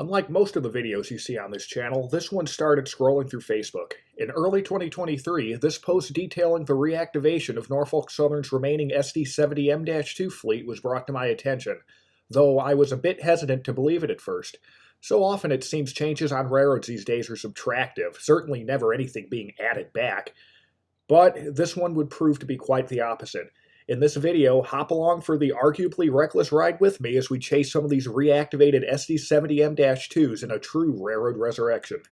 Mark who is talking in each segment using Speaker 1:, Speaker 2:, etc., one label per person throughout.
Speaker 1: Unlike most of the videos you see on this channel, this one started scrolling through Facebook. In early 2023, this post detailing the reactivation of Norfolk Southern's remaining SD70M-2 fleet was brought to my attention, though I was a bit hesitant to believe it at first. So often it seems changes on railroads these days are subtractive, certainly never anything being added back. But this one would prove to be quite the opposite. In this video, hop along for the arguably reckless ride with me as we chase some of these reactivated SD70M-2s in a true railroad resurrection.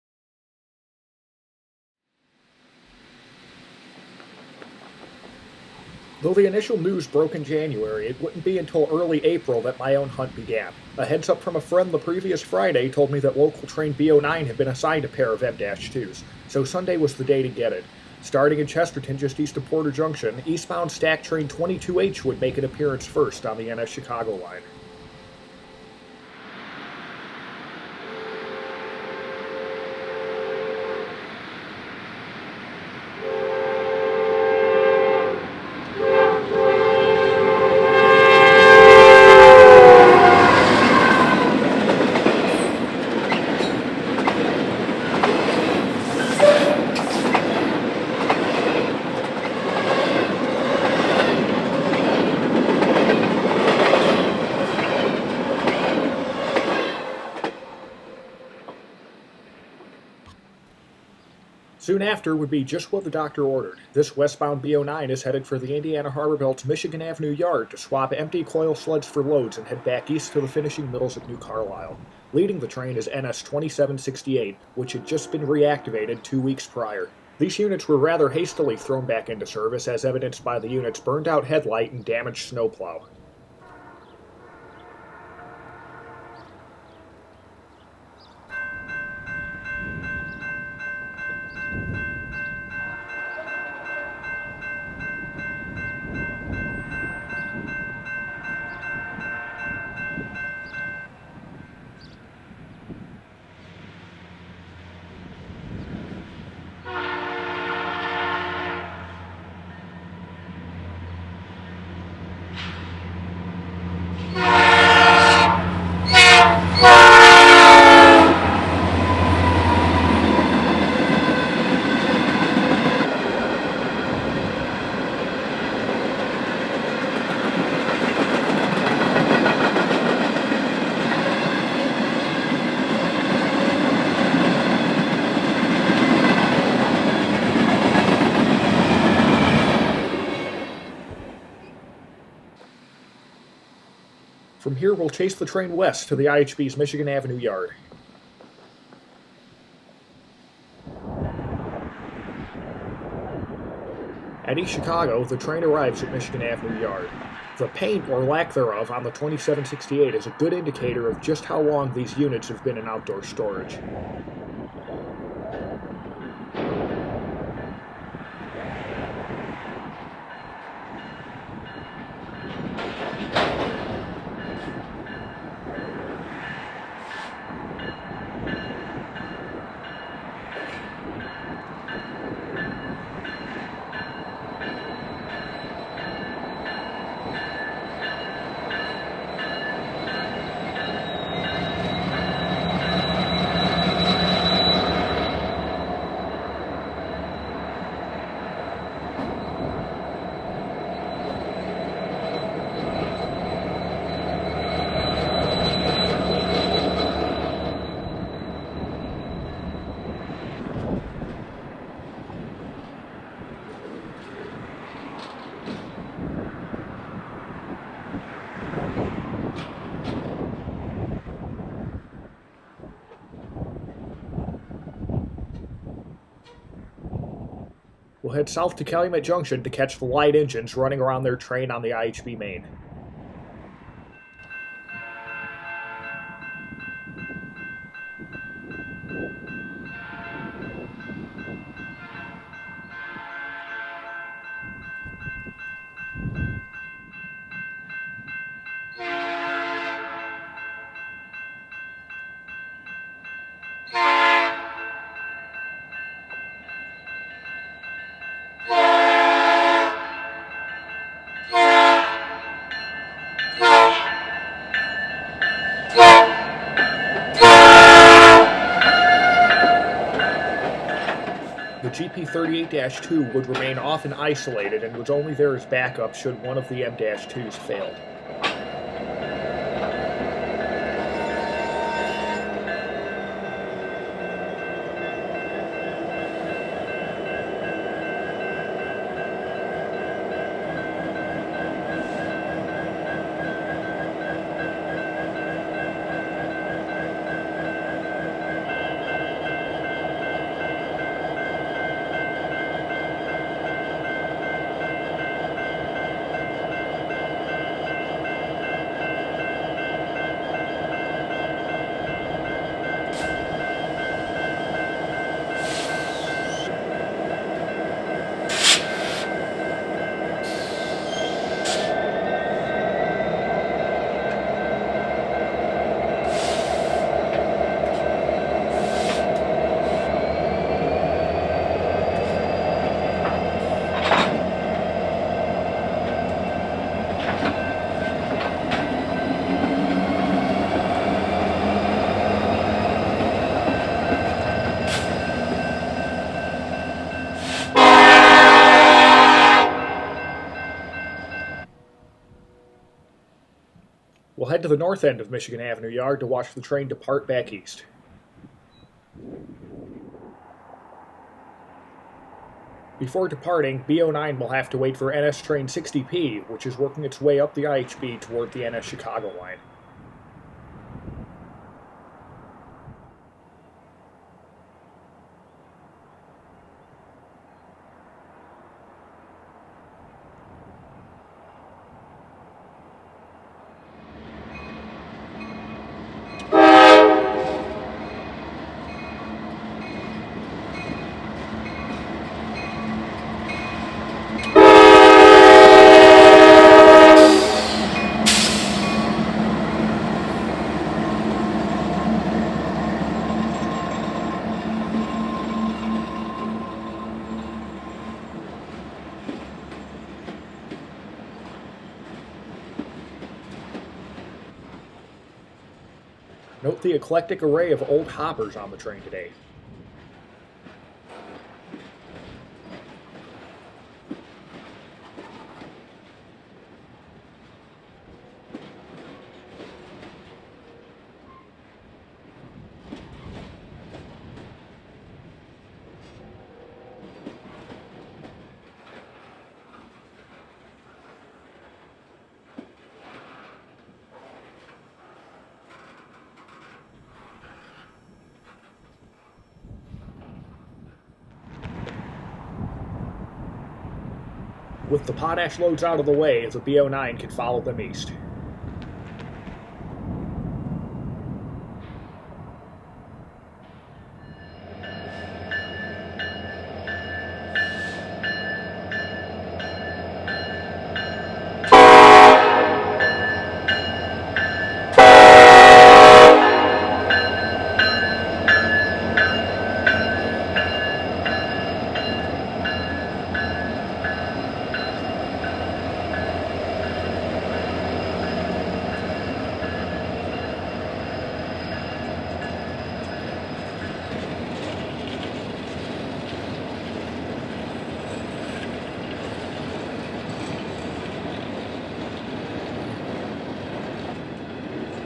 Speaker 1: Though the initial news broke in January, it wouldn't be until early April that my own hunt began. A heads up from a friend the previous Friday told me that local train B09 had been assigned a pair of M-2s, so Sunday was the day to get it. Starting in Chesterton just east of Porter Junction, eastbound stack train 22H would make an appearance first on the NS Chicago line. Soon after would be just what the doctor ordered. This westbound B09 is headed for the Indiana Harbor Belt's Michigan Avenue yard to swap empty coil sleds for loads and head back east to the finishing mills at New Carlisle. Leading the train is NS 2768, which had just been reactivated 2 weeks prior. These units were rather hastily thrown back into service, as evidenced by the unit's burned-out headlight and damaged snowplow. From here, we'll chase the train west to the IHB's Michigan Avenue yard. At East Chicago, the train arrives at Michigan Avenue yard. The paint, or lack thereof, on the 2768 is a good indicator of just how long these units have been in outdoor storage. We'll head south to Calumet Junction to catch the light engines running around their train on the IHB main. The GP38-2 would remain often isolated and was only there as backup should one of the M-2s failed. We'll head to the north end of Michigan Avenue Yard to watch the train depart back east. Before departing, B09 will have to wait for NS Train 60P, which is working its way up the IHB toward the NS Chicago line. Note the eclectic array of old hoppers on the train today. With the potash loads out of the way, the B09 can follow them east.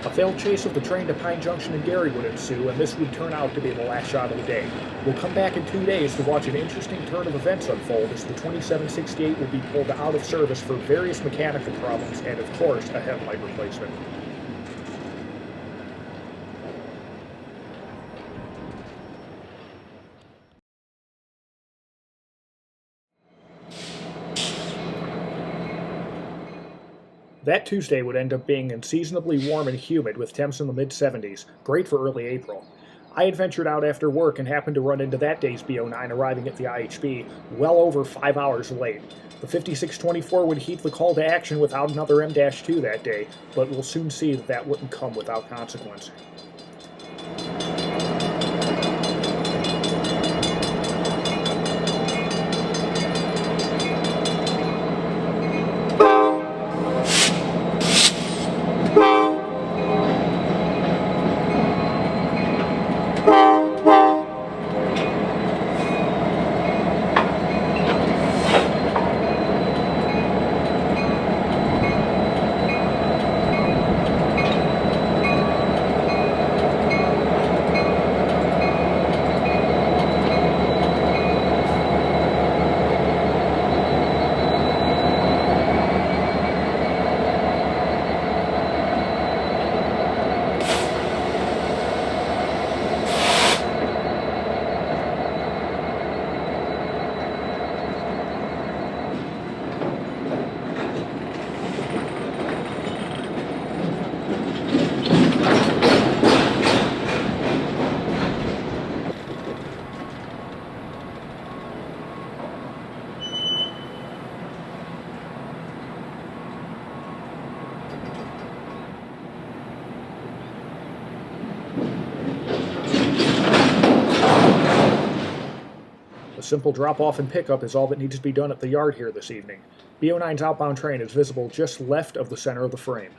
Speaker 1: A failed chase of the train to Pine Junction and Gary would ensue, and this would turn out to be the last shot of the day. We'll come back in 2 days to watch an interesting turn of events unfold as the 2768 will be pulled out of service for various mechanical problems and, of course, a headlight replacement. That Tuesday would end up being unseasonably warm and humid with temps in the mid-70s, great for early April. I had ventured out after work and happened to run into that day's B09 arriving at the IHB well over 5 hours late. The 5624 would heed the call to action without another M-2 that day, but we'll soon see that that wouldn't come without consequence. A simple drop-off and pickup is all that needs to be done at the yard here this evening. B09's outbound train is visible just left of the center of the frame.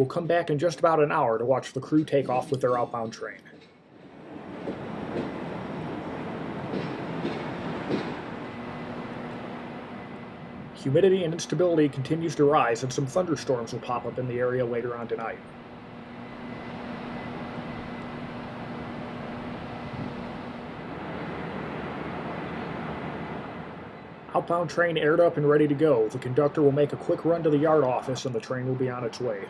Speaker 1: We'll come back in just about an hour to watch the crew take off with their outbound train. Humidity and instability continues to rise, and some thunderstorms will pop up in the area later on tonight. Outbound train aired up and ready to go. The conductor will make a quick run to the yard office and the train will be on its way.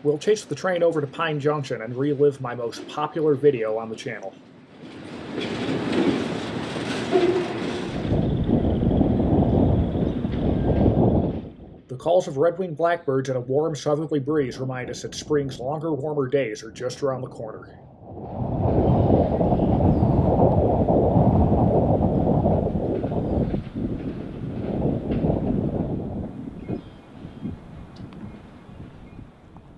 Speaker 1: We'll chase the train over to Pine Junction and relive my most popular video on the channel. The calls of red-winged blackbirds and a warm southerly breeze remind us that spring's longer, warmer days are just around the corner.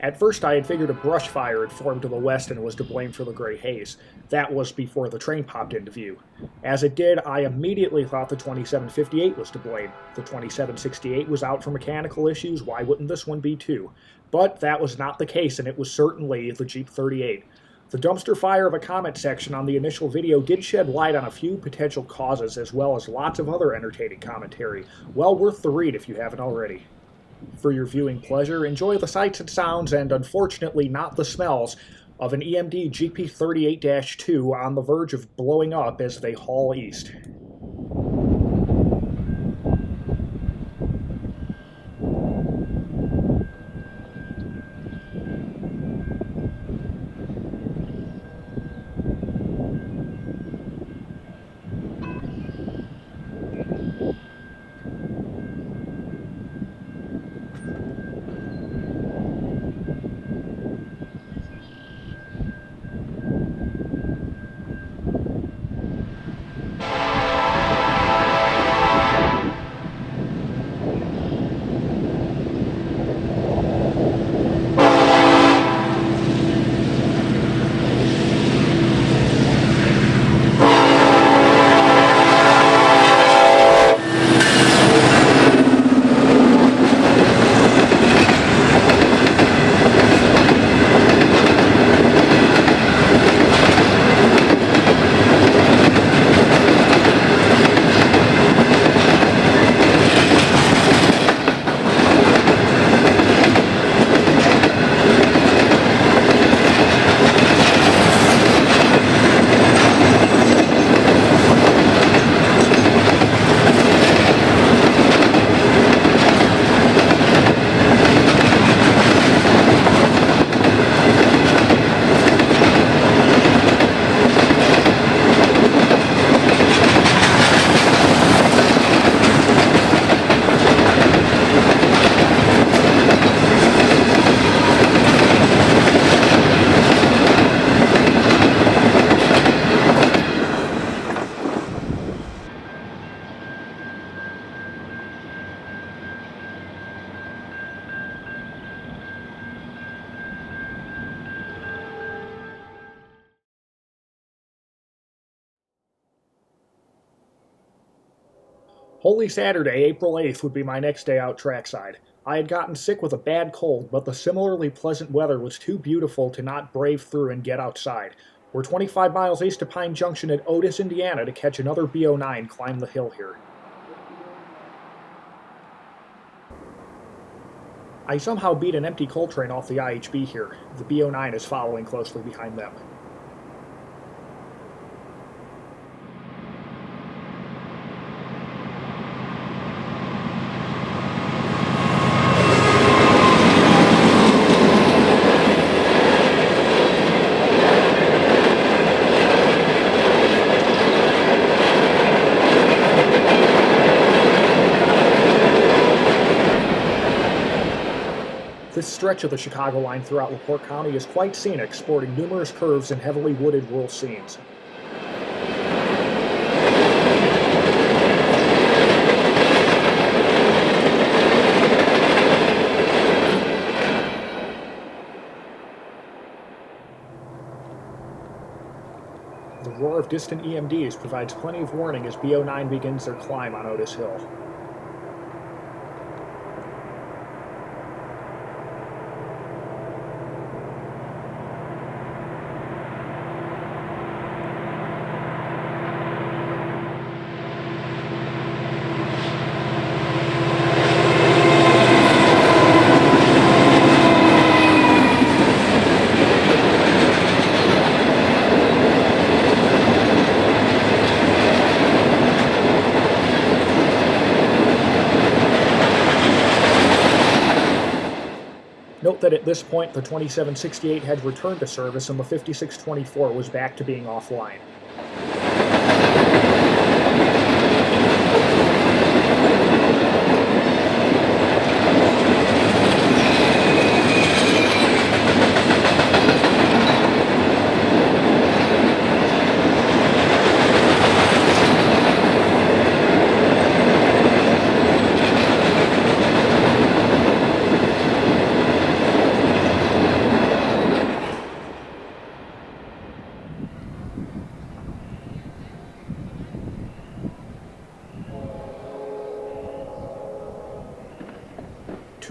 Speaker 1: At first I had figured a brush fire had formed to the west and was to blame for the gray haze. That was before the train popped into view. As it did, I immediately thought the 2758 was to blame. The 2768 was out for mechanical issues, why wouldn't this one be too? But that was not the case, and it was certainly the Jeep 38. The dumpster fire of a comment section on the initial video did shed light on a few potential causes, as well as lots of other entertaining commentary. Well worth the read if you haven't already. For your viewing pleasure, enjoy the sights and sounds, and unfortunately not the smells, of an EMD GP38-2 on the verge of blowing up as they haul east. Holy Saturday, April 8th would be my next day out trackside. I had gotten sick with a bad cold, but the similarly pleasant weather was too beautiful to not brave through and get outside. We're 25 miles east of Pine Junction at Otis, Indiana to catch another B09 climb the hill here. I somehow beat an empty coal train off the IHB here. The B09 is following closely behind them. This stretch of the Chicago line throughout LaPorte County is quite scenic, sporting numerous curves and heavily wooded rural scenes. The roar of distant EMDs provides plenty of warning as B09 begins their climb on Otis Hill. Note that at this point the 2768 had returned to service and the 5624 was back to being offline.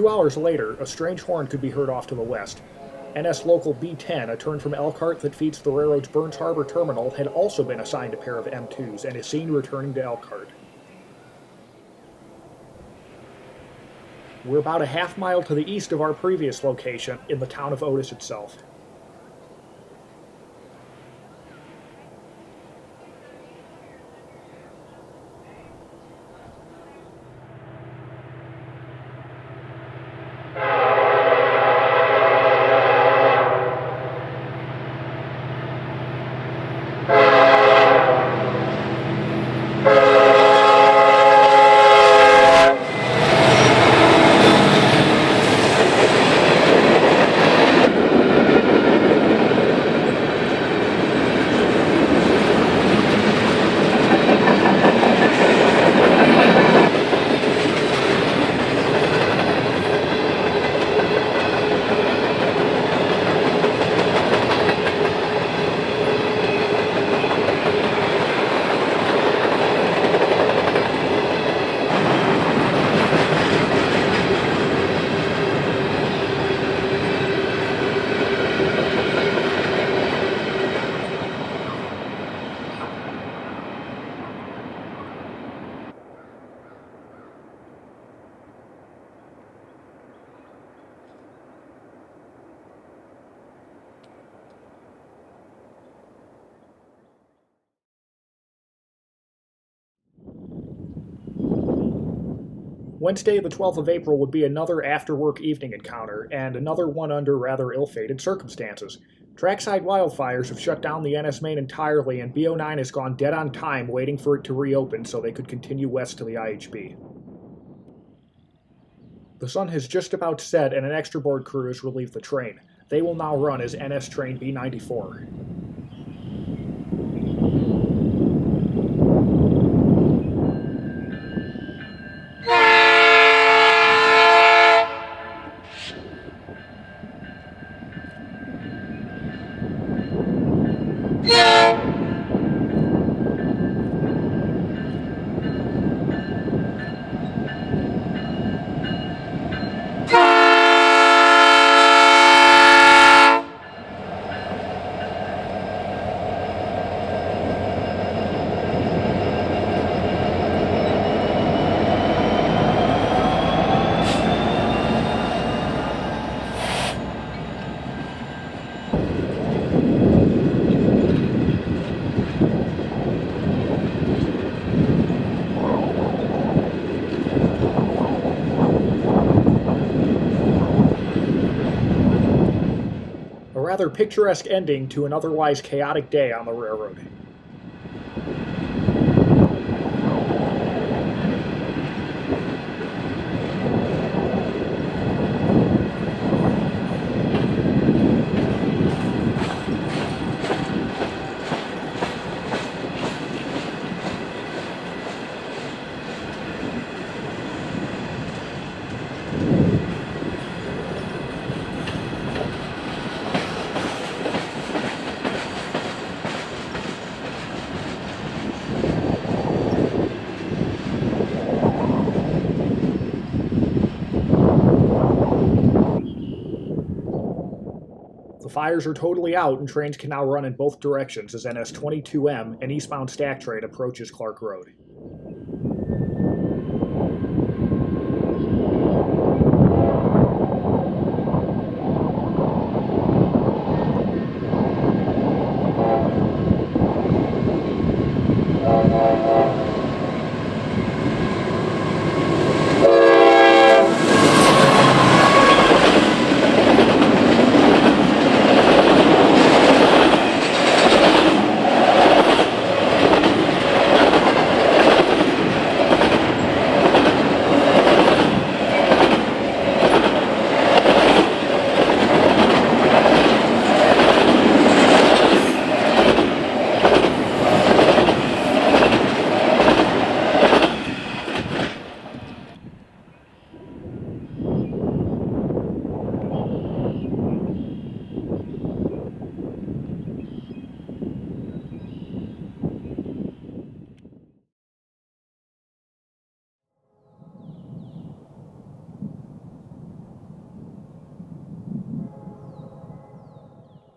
Speaker 1: Two hours later, a strange horn could be heard off to the west. NS Local B10, a turn from Elkhart that feeds the railroad's Burns Harbor terminal, had also been assigned a pair of M2s and is seen returning to Elkhart. We're about a half mile to the east of our previous location, in the town of Otis itself. Wednesday, the 12th of April, would be another after-work evening encounter, and another one under rather ill-fated circumstances. Trackside wildfires have shut down the NS main entirely, and B09 has gone dead on time waiting for it to reopen so they could continue west to the IHB. The sun has just about set, and an extra board crew has relieved the train. They will now run as NS train B94. rather picturesque ending to an otherwise chaotic day on the railroad. The fires are totally out and trains can now run in both directions as SD70M, an eastbound stack train, approaches Clark Road.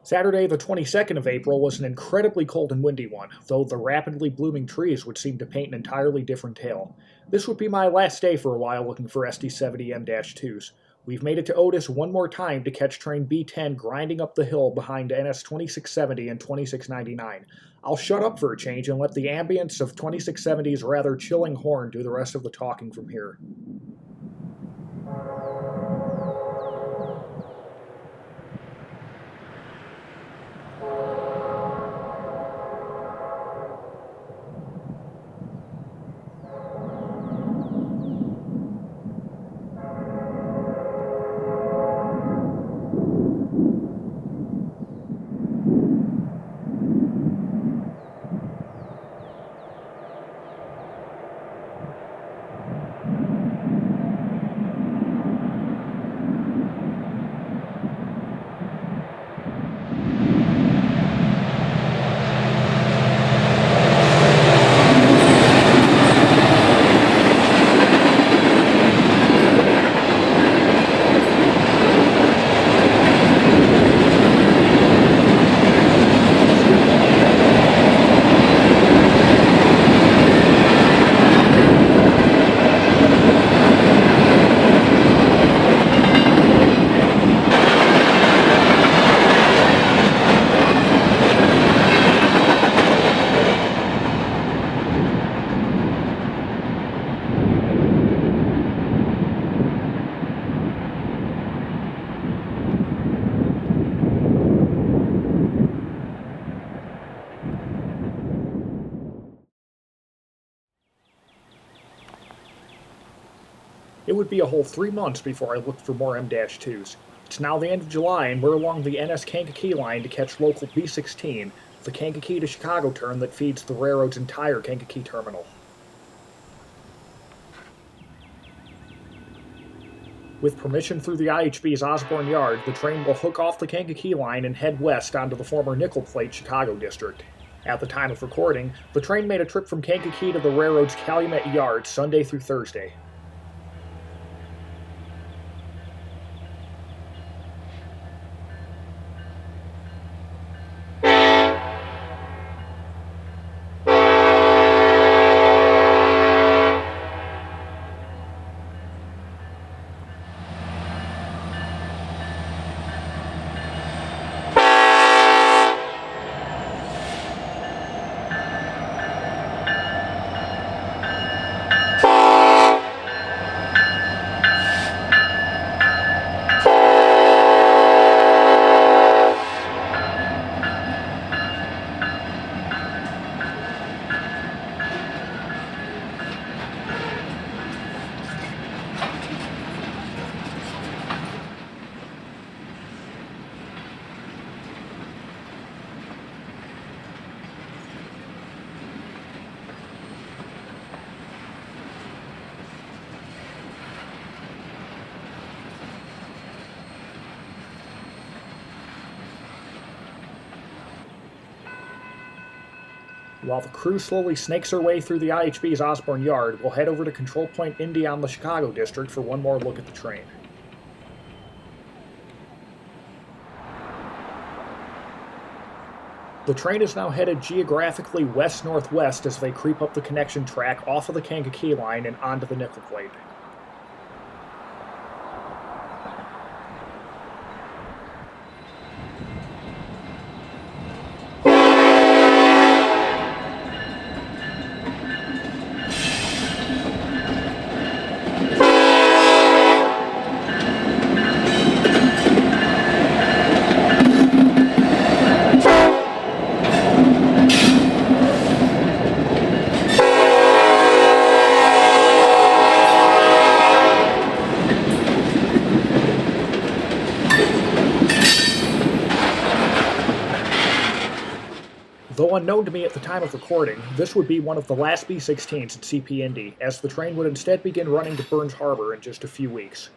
Speaker 1: Saturday, the 22nd of April, was an incredibly cold and windy one, though the rapidly blooming trees would seem to paint an entirely different tale. This would be my last day for a while looking for SD70M-2s. We've made it to Otis one more time to catch train B10 grinding up the hill behind NS 2670 and 2699. I'll shut up for a change and let the ambience of 2670's rather chilling horn do the rest of the talking from here. It would be a whole 3 months before I looked for more M-2s. It's now the end of July and we're along the NS Kankakee line to catch local B16, the Kankakee to Chicago turn that feeds the railroad's entire Kankakee terminal. With permission through the IHB's Osborne Yard, the train will hook off the Kankakee line and head west onto the former Nickel Plate Chicago district. At the time of recording, the train made a trip from Kankakee to the railroad's Calumet Yard Sunday through Thursday. While the crew slowly snakes her way through the IHB's Osborne Yard, we'll head over to Control Point Indy on the Chicago District for one more look at the train. The train is now headed geographically west-northwest as they creep up the connection track off of the Kankakee line and onto the nickel plate. Though unknown to me at the time of recording, this would be one of the last B-16s at CP Indy, as the train would instead begin running to Burns Harbor in just a few weeks.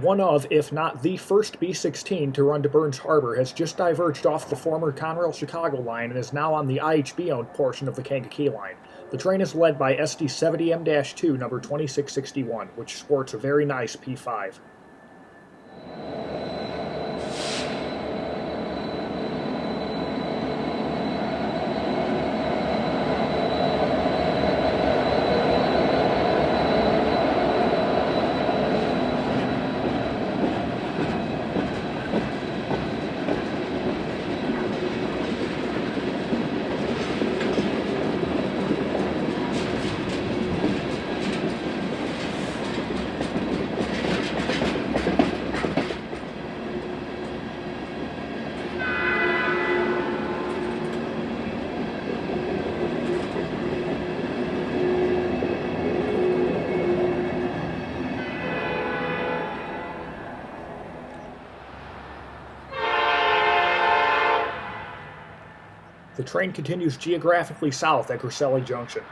Speaker 1: One of, if not the first B-16 to run to Burns Harbor has just diverged off the former Conrail-Chicago line and is now on the IHB-owned portion of the Kankakee line. The train is led by SD70M-2 number 2661, which sports a very nice P5. The train continues geographically south at Griselli Junction.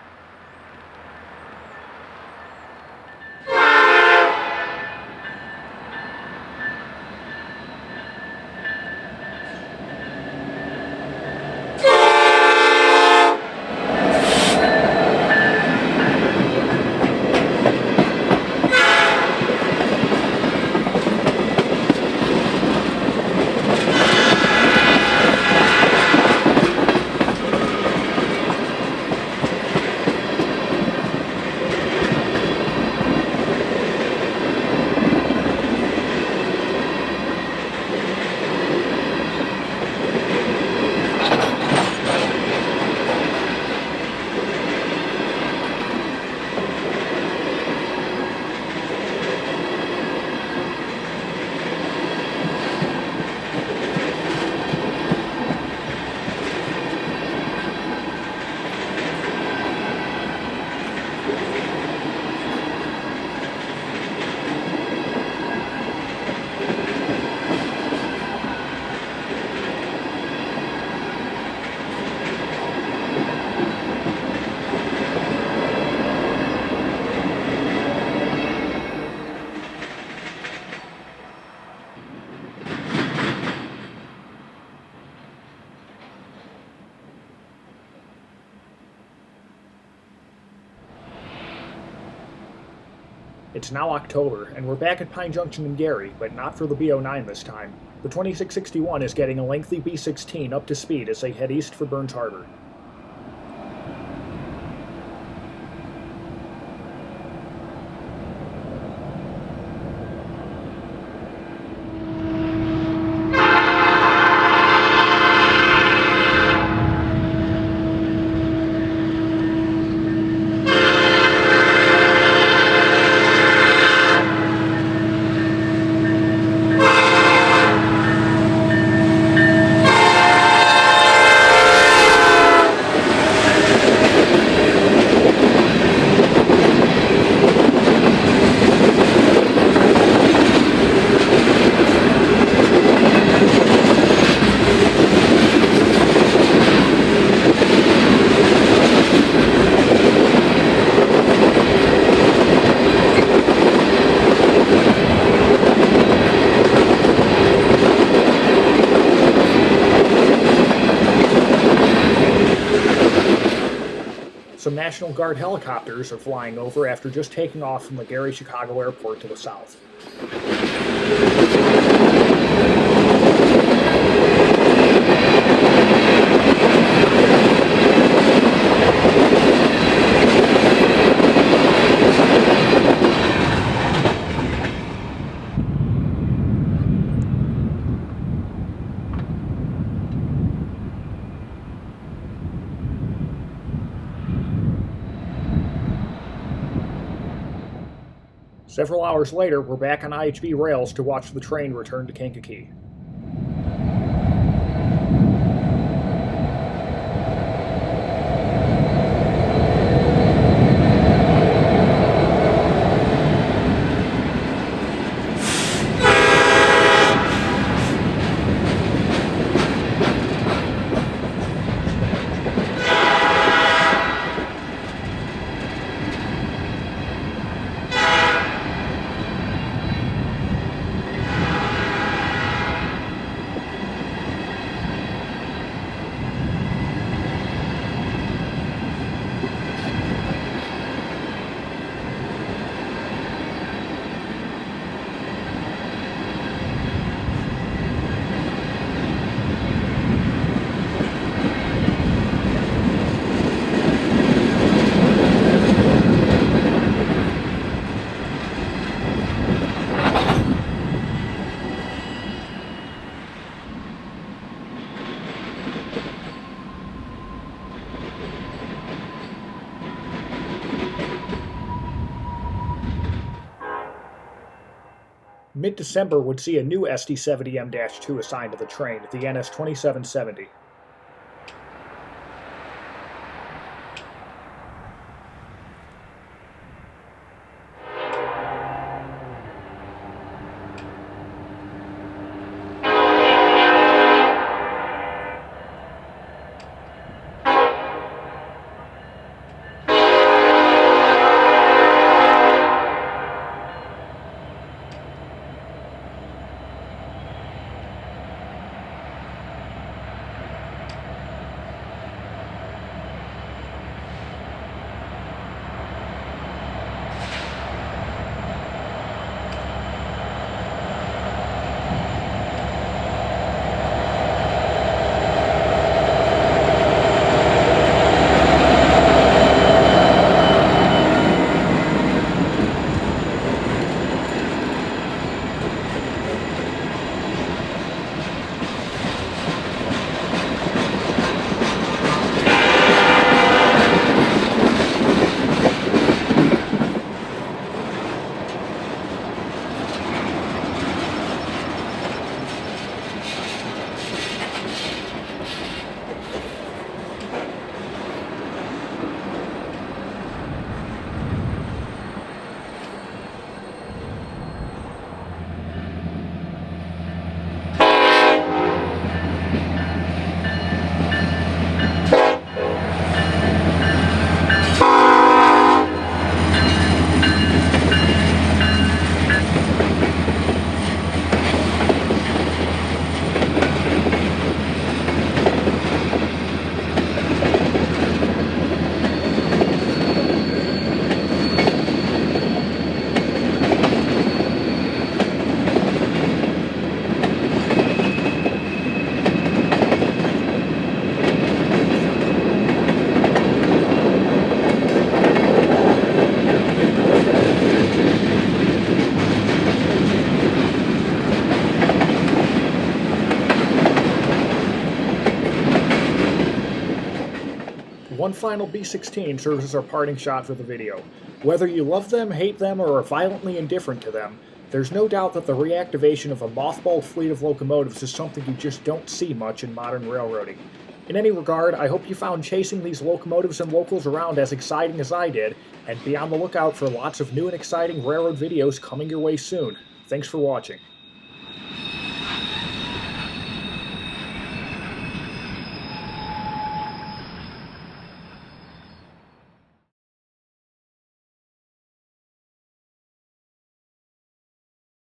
Speaker 1: It's now October, and we're back at Pine Junction in Gary, but not for the B09 this time. The 2661 is getting a lengthy B16 up to speed as they head east for Burns Harbor. Some National Guard helicopters are flying over after just taking off from the Gary-Chicago airport to the south. Several hours later, we're back on IHB rails to watch the train return to Kankakee. Mid-December would see a new SD70M-2 assigned to the train, the NS2770. One final B-16 serves as our parting shot for the video. Whether you love them, hate them, or are violently indifferent to them, there's no doubt that the reactivation of a mothballed fleet of locomotives is something you just don't see much in modern railroading. In any regard, I hope you found chasing these locomotives and locals around as exciting as I did, and be on the lookout for lots of new and exciting railroad videos coming your way soon. Thanks for watching.